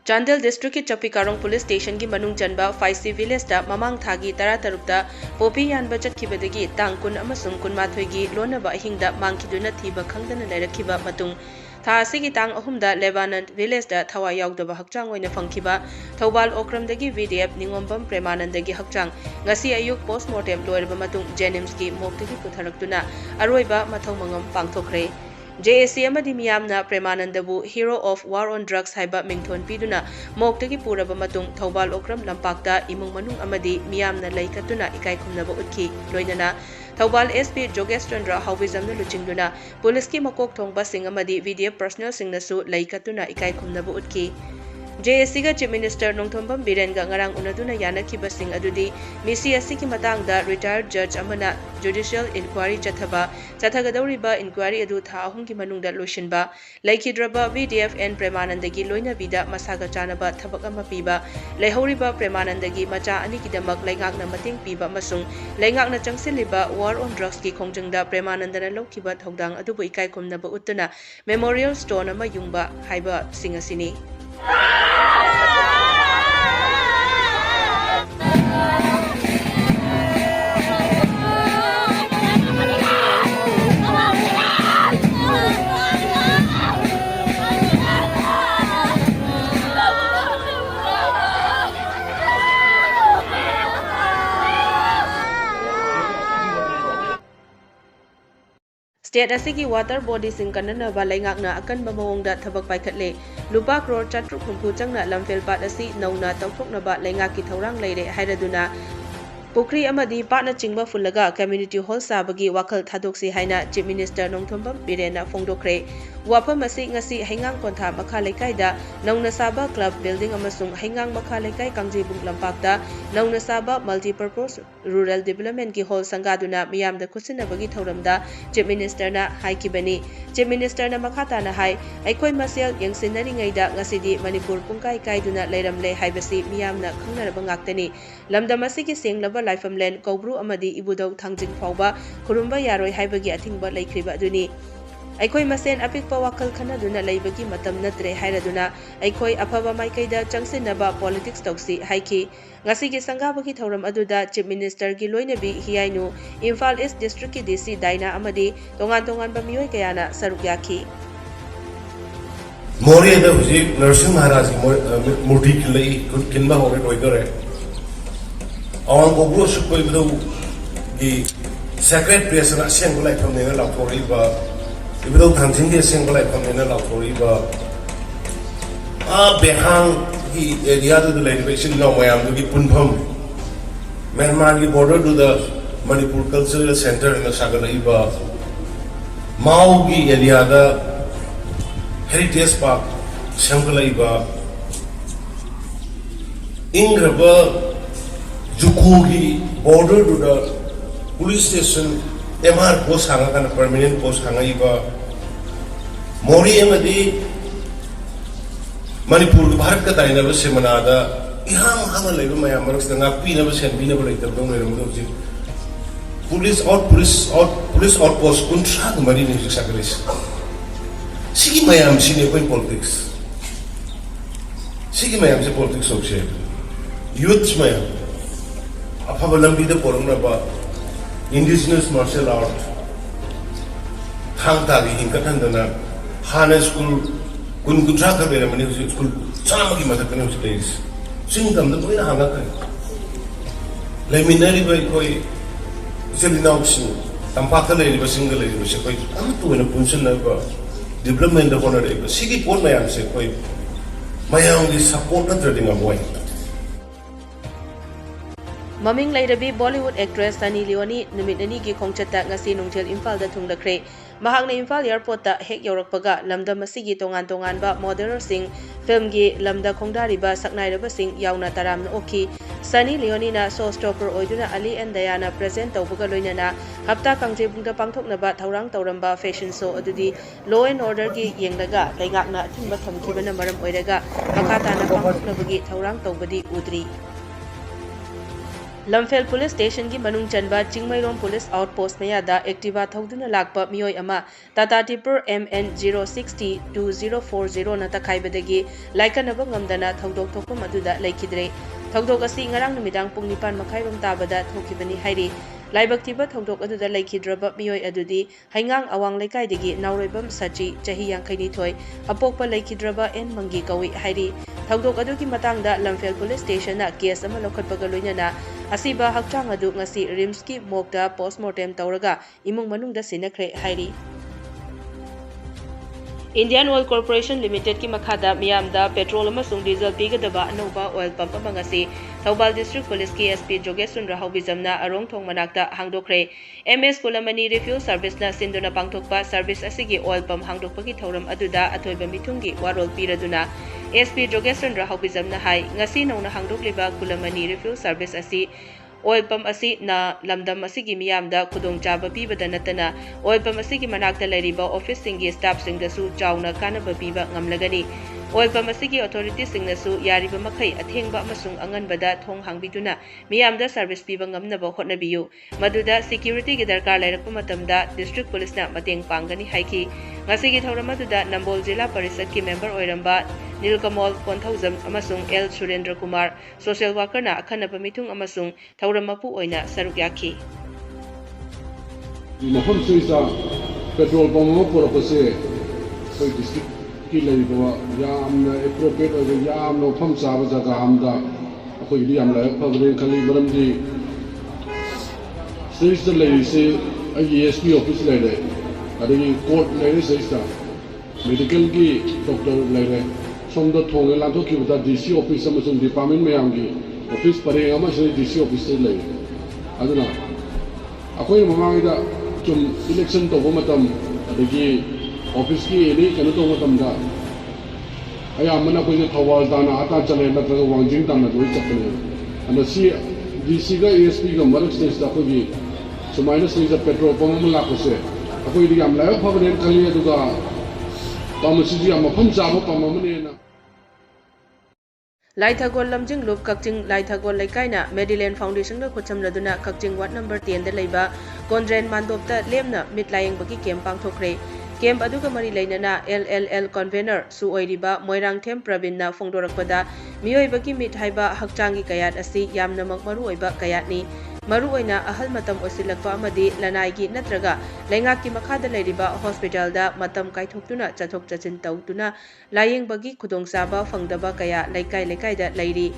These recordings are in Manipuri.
Chandel District ki Chapikarong Police Station ki manung janba Faisi Village da mamang thagi tara tarukta popi yanba chatkibadagi tang kun amasung kun mathoigi lonaba ahingda mangkiduna thiba khangdana lairakhiba matung tha asigi tang ahumda Lebanon Village da thawa yaudaba hakchang oina phangkhiba Thobal Okramdagi VDF Ningombam Premanandagi hakchang ngasi ayuk postmortem loirba matung Jenims ki moktagi putharaktuna aroiba mathau mangam pangthokre JAC amadi miyamna Premanandabu Hero of War on Drugs haiba mingthon piduna moktagi puraba matung Thobal Okram lampakta imung manung amadi miyamna laikatuna ikai khumnaba utkhi loinana Thobal SP Jogesh Chandra Hawizamna luchingduna police ki makok thongba sing amadi VDF personnel singnasu laikatuna ikai khumnaba utkhi JAC ga Chief Minister Nongthombam Biren ga ngarang unaduna yanakhiba sing adudi misi asiki matangda retired judge amana judicial inquiry chathagadawriba inquiry adu tha ahum ki manungda loishinba laikhidraba VDF and Premanandagi loina bida masaga chanaba thabak ama piba leihoriba Premanandagi macha ani kidamak laingakna mating piba masung laingakna changsiliba war on drugs ki khongjangda Premanandana lokhiba thodang adubu ikai khumnaba uttuna memorial stone ama yungba haiba singasini State asigi water body sing kanana ba laingakna akanba mawongda thabak paikhatle lupa crore chatruk khumpu changna lamfel pat asi nauna tawthokna ba laingaki thorang leire hairaduna Pukri amadi patna chingba fullaga community hall sabagi wakal thadoksi haina Chief Minister Nongthombam Birena fongdokre wafam asi ngasi hengang kontha makha lekaida nauna saba club building amasung hengang makha lekai kangjibung lampakta nauna saba multipurpose rural development ki hall sangaduna miyamda khusinabagi thoramda Chief Minister na haikibani Chief Minister na makhata na hai aikoi masel yangsinari ngaida ngasidi Manipur pungkai kaiduna leiramle haibasi miyamna khangnaraba ngaktani lamdam asigi senglaba Laifamlen Kobru amadi ibudau thangjing fawba khurumba yaroi haibagi athingba laikriba aduni aikoi masen apikpa wakal khanaduna leibagi matam natre hairaduna aikoi afaba maikaida changsinaba politics tausi haiki ngasigi sangabagi thoram aduda Chief Minister gi loinabi hiainu Imphal East District ki DC Daina amadi tongan ba miyoi kayana saruk yakhi Moriada huji Nursing Maharaj murti khilai kinba hore roidore Awang Kobru Shukoi Bidu the Sacred Place and Asian Golai from the Latoriba, the Bidu Tanzing the Asian Golai from the Latoriba. Behang, the other delegation now I am to Punpum. Myanmar border to the Manipur Cultural Center in the Sagalaiba. Maugi Eliada Heritage Park, Shangalaiba. Ingraba. Jukugi border to the police station, MR post hanga kana permanent post hanga iba. Mori amadi Manipur Bharat ka tayo na ba si Manada ihang hanga laiba mayam marak sa nga pina ba siya pina ba laitab dong mayroon mo si police outpost kuntra kumari ni sa kalis. Sige mayam sini ko politics. Sige mayam si politics of siya. Youths mayam. Apabalambida porungnaba indigenous martial art thangtagi hinkathandana hana school kuntra ka bera mani school chamagi mathakane place singam da koina hanga kai leminari bai koi selinauksin tampaka le ba single le ba se koi amtu na punchen na ba development da kona re ba sigi pon mayam se koi mayam di support na trading aboy Maming Lairabi Bollywood actress Sunny Leone numit ani gi khongchata ngasi nungthel Imphal da thungdakre mahakna Imphal airport ta hek yorakpaga lamda masigi tongan ba modeler sing film gi lamda khongdariba saknairaba sing yauna taramna okhi Sunny Leone na showstopper oiduna Ali and Diana present tawbaga loinana hapta kangjebungda pangthoknaba thaurang tawramba fashion show adudi law and order gi yenglaga laingakna athimba thamkhibana maram oiraga makhatana pangthoknabagi thaurang tawbadi udri Lamphel police ꯁ꯭ꯇꯦꯁꯟꯒꯤ ꯃꯅꯨꯡ ꯆꯟꯕ ꯆꯤꯡꯃꯩꯔꯣꯡ ꯄꯨꯂꯤꯁ ꯑꯥꯎꯠꯄꯣꯁꯠ ꯃꯌꯥꯗ ꯑꯦꯛꯇꯤꯚꯥ ꯊꯧꯗꯨꯅ ꯂꯥꯛꯄ ꯃꯤꯑꯣꯏ ꯑꯃ ꯇꯥꯇꯥ ꯇꯤꯄꯔ MN060-2040ꯅ ꯇꯛꯈꯥꯏꯕꯗꯒꯤ ꯂꯥꯏꯀꯠꯅꯕ ꯉꯝꯗꯅ ꯊꯧꯗꯣꯛ ꯊꯣꯛꯐꯝ ꯑꯗꯨꯗ ꯂꯩꯈꯤꯗ꯭ꯔꯦ꯫ ꯊꯧꯗꯣꯛ ꯑꯁꯤ ꯉꯔꯥꯡ ꯅꯨꯃꯤꯗꯥꯡ ꯄꯨꯡ 9:30 ꯇꯥꯕꯗ ꯊꯣꯛꯈꯤꯕꯅꯤ ꯍꯥꯏꯔꯤ꯫ ꯂꯥꯏꯕꯛ ꯊꯤꯕ ꯊꯧꯗꯣꯛ ꯑꯗꯨꯗ ꯂꯩꯈꯤꯗ꯭ꯔꯕ ꯃꯤꯑꯣꯏ ꯑꯗꯨꯗꯤ ꯍꯩꯉꯥꯡ ꯑꯋꯥꯡ ꯂꯩꯀꯥꯏꯗꯒꯤ ꯅꯥꯎꯔꯦꯝꯕꯝ ꯁꯆꯤ ꯆꯍꯤ 52, ꯑꯄꯣꯛꯄ ꯂꯩꯈꯤꯗ꯭ꯔꯕ ꯑꯦꯟ ꯃꯪꯒꯤ ꯀꯧꯏ ꯍꯥꯏꯔꯤ꯫ ꯊꯧꯗꯣꯛ ꯑꯗꯨꯒꯤ ꯃꯇꯥꯡꯗ ꯂꯝꯐꯦꯜ ꯄꯨꯂꯤꯁ ꯁ꯭ꯇꯦꯁꯟꯅ ꯀꯦꯁ ꯑꯃ ꯂꯧꯈꯠꯄꯒ ꯂꯣꯏꯅꯅ ꯑꯁꯤꯕ ꯍꯛꯆꯥꯡ ꯑꯗꯨ ꯉꯁꯤ ꯔꯤꯝꯁꯀꯤ ꯃꯣꯔꯒꯇ ꯄꯣꯁꯠꯃꯣꯔꯇꯦꯝ ꯇꯧꯔꯒ ꯏꯃꯨꯡ ꯃꯅꯨꯡꯗ ꯁꯤꯟꯅꯈ꯭ꯔꯦ ꯍꯥꯏꯔꯤ꯫ ꯏꯟꯗꯤꯌꯟ ꯑꯣꯏꯜ ꯀꯣꯔꯄꯣꯔꯦꯁꯟ ꯂꯤꯃꯤꯇꯦꯗꯀꯤ ꯃꯈꯥꯗ ꯃꯤꯌꯥꯝꯗ ꯄꯦꯇ꯭ꯔꯣꯜ ꯑꯃꯁꯨꯡ ꯗꯤꯖꯜ ꯄꯤꯒꯗꯕ ꯑꯅꯧꯕ ꯑꯣꯏꯜ ꯄꯝꯞ ꯑꯃ ꯉꯁꯤ ꯊꯧꯕꯥꯜ ꯗꯤꯁꯇ꯭ꯔꯤꯛ ꯄꯨꯂꯤꯁꯀꯤ SP ꯖꯣꯒꯦꯁꯆꯟꯗ꯭ꯔ ꯍꯥꯎꯕꯤꯖꯝꯅ ꯑꯔꯣꯡꯊꯣꯡ ꯃꯅꯥꯛꯇ ꯍꯥꯡꯗꯣꯛꯈ꯭ꯔꯦ꯫ MS ꯀꯨꯂꯃꯅꯤ ꯔꯤꯐ꯭ꯌꯨꯜ ꯁꯔꯚꯤꯁꯅ ꯁꯤꯟꯗꯨꯅ ꯄꯥꯡꯊꯣꯛꯄ ꯁꯔꯚꯤꯁ ꯑꯁꯤꯒꯤ ꯑꯣꯏꯜ ꯄꯝꯞ ꯍꯥꯡꯗꯣꯛꯄꯒꯤ ꯊꯧꯔꯝ ꯑꯗꯨꯗ ꯑꯊꯣꯏꯕ ꯃꯤꯊꯨꯡꯒꯤ ꯋꯥꯔꯣꯜ ꯄꯤꯔꯗꯨꯅ SP ꯖꯣꯒꯦꯁꯆꯟꯗ꯭ꯔ ꯍꯥꯎꯕꯤꯖꯝꯅ ꯍꯥꯏ ꯉꯁꯤ ꯅꯧꯅ ꯍꯥꯡꯗꯣꯛꯂꯤꯕ ꯀꯨꯂꯃꯅꯤ ꯔꯤꯐ꯭ꯌꯨꯜ ꯁꯔꯚꯤꯁ ꯑꯁꯤ ꯑꯣꯏꯜ ꯄꯝꯞ ꯑꯁꯤꯅ ꯂꯝꯗꯝ ꯑꯁꯤꯒꯤ ꯃꯤꯌꯥꯝꯗ ꯈꯨꯗꯣꯡꯆꯥꯕ ꯄꯤꯕꯗ ꯅꯠꯇꯅ ꯑꯣꯏꯜ ꯄꯝꯞ ꯑꯁꯤꯒꯤ ꯃꯅꯥꯛꯇ ꯂꯩꯔꯤꯕ ꯑꯣꯐꯤꯁꯁꯤꯡꯒꯤ ꯁ꯭ꯇꯥꯐꯁꯤꯡꯗꯁꯨ ꯆꯥꯎꯅ ꯀꯥꯟꯅꯕ ꯄꯤꯕ ꯉꯝꯂꯒꯅꯤ꯫ ꯑꯣꯏꯜ ꯄꯝꯞ ꯑꯁꯤꯒꯤ ꯑꯣꯊꯣꯔꯤꯇꯤꯁꯤꯡꯅꯁꯨ ꯌꯥꯔꯤꯕ ꯃꯈꯩ ꯑꯊꯦꯡꯕ ꯑꯃꯁꯨꯡ ꯑꯉꯟꯕꯗ ꯊꯣꯡ ꯍꯥꯡꯕꯤꯗꯨꯅ ꯃꯤꯌꯥꯝꯗ ꯁꯔꯚꯤꯁ ꯄꯤꯕ ꯉꯝꯅꯕ ꯍꯣꯠꯅꯕꯤꯌꯨ, ꯃꯗꯨꯗ ꯁꯦꯀ꯭ꯌꯨꯔꯤꯇꯤꯒꯤ ꯗꯔꯀꯥꯔ ꯂꯩꯔꯛꯄ ꯃꯇꯝꯗ ꯗꯤꯁꯇ꯭ꯔꯤꯛ ꯄꯨꯂꯤꯁꯅ ꯃꯇꯦꯡ ꯄꯥꯡꯒꯅꯤ ꯍꯥꯏꯈꯤ꯫ ꯉꯁꯤꯒꯤ ꯊꯧꯔꯝ ꯑꯗꯨꯗ ꯅꯝꯕꯣꯜ ꯖꯤꯂꯥ ꯄꯔꯤꯁꯗꯀꯤ ꯃꯦꯝꯕꯔ ꯑꯣꯏꯔꯝꯕ ꯅꯤꯜꯀꯃꯣꯜ ꯀꯣꯟꯊꯧꯖꯝ ꯑꯃꯁꯨꯡ L. ꯁꯨꯔꯦꯟꯗ꯭ꯔ ꯀꯨꯃꯥꯔ, ꯁꯣꯁꯤꯌꯦꯜ ꯋꯥꯔꯀꯔꯅ ꯑꯈꯟꯅꯕ ꯃꯤꯊꯨꯡ ꯑꯃꯁꯨꯡ ꯊꯧꯔꯝ ꯃꯄꯨ ꯑꯣꯏꯅ ꯁꯔꯨꯛ ꯌꯥꯈꯤ꯫ ꯃꯐꯝꯁꯤꯗ ꯄꯦꯇ꯭ꯔꯣꯜ ꯄꯝꯞ ꯑꯃ ꯄꯨꯔꯛꯄꯁꯦ ꯑꯩꯈꯣꯏ ꯗꯤꯁꯇ꯭ꯔꯤꯛꯀꯤ ꯂꯩꯔꯤꯕ ꯌꯥꯝꯅ ꯑꯦꯄ꯭ꯔꯣꯄ꯭ꯔꯤꯌꯦꯠ ꯑꯣꯏꯕ ꯌꯥꯝꯅ ꯃꯐꯝ ꯆꯥꯕ ꯖꯒꯥ ꯑꯃꯗ ꯑꯩꯈꯣꯏꯒꯤꯗꯤ ꯌꯥꯝ ꯂꯥꯏꯕꯛ ꯐꯕꯅꯦꯅ ꯈꯜꯂꯤ꯫ ꯃꯔꯝꯗꯤ ꯁꯤꯗꯩꯁꯤꯗ ꯂꯩꯔꯤꯁꯦ ꯑꯩꯒꯤ SP ꯑꯣꯐꯤꯁ ꯂꯩꯔꯦ, ꯑꯗꯒꯤ ꯀꯣꯔꯠ ꯂꯩꯔꯦ, ꯁꯤꯗꯩꯁꯤꯗ ꯃꯦꯗꯤꯀꯦꯜꯒꯤ ꯗꯣꯛꯇꯔ ꯂꯩꯔꯦ, ꯁꯣꯝꯗ ꯊꯣꯡꯉꯦ ꯂꯥꯟꯊꯣꯛꯈꯤꯕꯗ DC ꯑꯣꯐꯤꯁ ꯑꯃꯁꯨꯡ ꯗꯤꯄꯥꯔꯠꯃꯦꯟ ꯃꯌꯥꯝꯒꯤ ꯑꯣꯐꯤꯁ ꯄꯔꯦꯡ ꯑꯃꯁꯨ DC ꯑꯣꯐꯤꯁꯇ ꯂꯩꯔꯦ꯫ ꯑꯗꯨꯅ ꯑꯩꯈꯣꯏꯅ ꯃꯃꯥꯡꯗ ꯆꯨꯝ ꯏꯂꯦꯛꯁꯟ ꯇꯧꯕ ꯃꯇꯝ ꯑꯗꯒꯤ ꯑꯣꯐꯤꯁꯀꯤ ꯑꯦꯅꯤ ꯀꯩꯅꯣ ꯇꯧꯕ ꯃꯇꯝꯗ ꯑꯌꯥꯝꯕꯅ ꯑꯩꯈꯣꯏꯁꯦ ꯊꯧꯕꯥꯜ ꯇꯥꯟꯅ ꯆꯠꯂꯦ, ꯅꯠꯇ꯭ꯔꯒ ꯋꯥꯡꯖꯤꯡ ꯇꯥꯟꯅ ꯂꯣꯏ ꯆꯠꯄꯅꯦ꯫ ꯑꯗ ꯁꯤ DC ꯒ ASPꯒ ꯃꯔꯛꯁꯤꯗꯩꯁꯤꯗ ꯑꯩꯈꯣꯏꯒꯤ ꯁꯨꯃꯥꯏꯅ ꯁꯤꯗꯩꯁꯤꯗ ꯄꯦꯇ꯭ꯔꯣꯜ ꯄꯝꯞ ꯑꯃ ꯂꯥꯛꯄꯁꯦ ꯑꯩꯈꯣꯏꯗꯤ ꯌꯥꯝ ꯂꯥꯏꯕꯛ ꯐꯕꯅꯦꯅ ꯈꯜꯂꯤ꯫ ꯑꯗꯨꯒ ꯄꯝꯞ ꯑꯁꯤꯁꯨ ꯌꯥꯝ ꯃꯐꯝ ꯆꯥꯕ ꯄꯝꯞ ꯑꯃꯅꯦꯅ ꯂꯥꯏꯊꯒꯣꯜ ꯂꯝꯖꯤꯡꯂꯨꯞ ꯀꯛꯆꯤꯡ ꯂꯥꯏꯊꯒꯣꯜ ꯂꯩꯀꯥꯏꯅ ꯃꯦꯗꯤꯂꯦꯟ ꯐꯥꯎꯟꯗꯦꯁꯟꯒ ꯈꯨꯠꯁꯝꯅꯗꯨꯅ ꯀꯛꯆꯤꯡ ꯋꯥꯔꯗ ꯅꯝꯕꯔ 10ꯗ ꯂꯩꯕ ꯀꯣꯟꯗ꯭ꯔꯦꯟ ꯃꯥꯟꯗꯣꯞꯇ ꯂꯦꯝꯅ ꯃꯤꯠ ꯂꯥꯌꯦꯡꯕꯒꯤ ꯀꯦꯝꯞ ꯄꯥꯡꯊꯣꯛꯈ꯭ꯔꯦ꯫ ꯀꯦꯝꯞ ꯑꯗꯨꯒ ꯃꯔꯤ ꯂꯩꯅꯅ LLL ꯀꯟꯚꯦꯅꯔ ꯁꯨ ꯑꯣꯏꯔꯤꯕ ꯃꯣꯏꯔꯥꯡꯊꯦꯝ ꯄ꯭ꯔꯕꯤꯟꯅ ꯐꯣꯡꯗꯣꯔꯛꯄꯗ ꯃꯤꯑꯣꯏꯕꯒꯤ ꯃꯤꯠ ꯍꯥꯏꯕ ꯍꯛꯆꯥꯡꯒꯤ ꯀꯌꯥꯠ ꯑꯁꯤ ꯌꯥꯝꯅꯃꯛ ꯃꯔꯨꯑꯣꯏꯕ ꯀꯌꯥꯠꯅꯤ꯫ ꯃꯔꯨꯑꯣꯏꯅ ꯑꯍꯜ ꯃꯇꯝ ꯑꯣꯏꯁꯤꯜꯂꯛꯄ ꯑꯃꯗꯤ ꯂꯅꯥꯏꯒꯤ ꯅꯠꯇ꯭ꯔꯒ ꯂꯩꯉꯥꯛꯀꯤ ꯃꯈꯥꯗ ꯂꯩꯔꯤꯕ ꯍꯣꯁꯄꯤꯇꯥꯜꯗ ꯃꯇꯝ ꯀꯥꯏꯊꯣꯛꯇꯨꯅ ꯆꯠꯊꯣꯛ ꯆꯠꯁꯤꯟ ꯇꯧꯗꯨꯅ ꯂꯥꯌꯦꯡꯕꯒꯤ ꯈꯨꯗꯣꯡꯆꯥꯕ ꯐꯪꯗꯕ ꯀꯌꯥ ꯂꯩꯀꯥꯏ ꯂꯩꯀꯥꯏꯗ ꯂꯩꯔꯤ꯫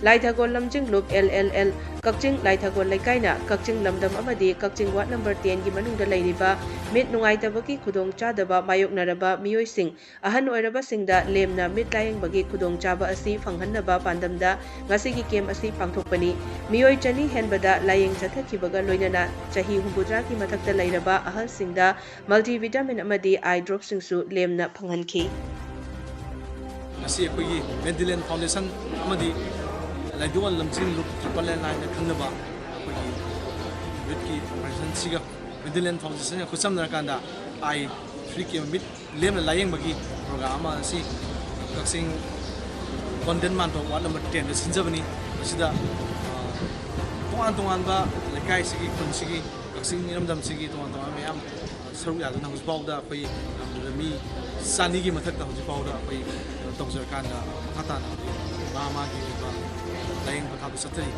ꯂꯥꯏꯊꯒꯣꯜ ꯂꯝꯖꯤꯡꯂꯨꯞ LLL ꯀꯛꯆꯤꯡ ꯂꯥꯏꯊꯒꯣꯜ ꯂꯩꯀꯥꯏꯅ ꯀꯛꯆꯤꯡ ꯂꯝꯗꯝ ꯑꯃꯗꯤ ꯀꯛꯆꯤꯡ ꯋꯥꯔꯗ ꯅꯝꯕꯔ 10ꯒꯤ ꯃꯅꯨꯡꯗ ꯂꯩꯔꯤꯕ ꯃꯤꯠ ꯅꯨꯡꯉꯥꯏꯇꯕꯒꯤ ꯈꯨꯗꯣꯡꯆꯥꯗꯕ ꯃꯥꯌꯣꯛꯅꯔꯕ ꯃꯤꯑꯣꯏꯁꯤꯡ, ꯑꯍꯟ ꯑꯣꯏꯔꯕꯁꯤꯡꯗ ꯂꯦꯝꯅ ꯃꯤꯠ ꯂꯥꯌꯦꯡꯕꯒꯤ ꯈꯨꯗꯣꯡꯆꯥꯕ ꯑꯁꯤ ꯐꯪꯍꯟꯅꯕ ꯄꯥꯟꯗꯝꯗ ꯉꯁꯤꯒꯤ ꯀꯦꯝꯞ ꯑꯁꯤ ꯄꯥꯡꯊꯣꯛꯄꯅꯤ꯫ ꯃꯤꯑꯣꯏ 200 ꯍꯦꯟꯕꯗ ꯂꯥꯌꯦꯡ ಚಥಕಿಬಗ ಲೊಯ್ನನ ಚಹಿ 60ಕ್ಕೆ ಮಥಕ್ತ ಲೈರಬ ಅಹಲ್ಸಿಂಗ್ದ ಮಲ್ಟಿವಿಟಮಿನ್ ಅಮದಿ ಐ ಡ್ರಾಪ್ಸಿಂಗ್ಸು ಲೇಮ್ನ ಫಂಗನ್ಖಿ ngasi akhoi Medillion Foundation amadi Laidual Lamjing Loop Triple Line khungnaba akhoi witki operation siga Medillion Foundation khusam narakanda I 3 mid lem layeng bagi program asi kaksing content man to wala number 10 sinjabani asida tongan ba lekai sigi kun sigi kaksing niramdam sigi tongan meyam saru ya na husbauda akhoi mi sani gi mathak da husbauda akhoi tongzer kanda khatana mama gi ba layeng ba khabu satri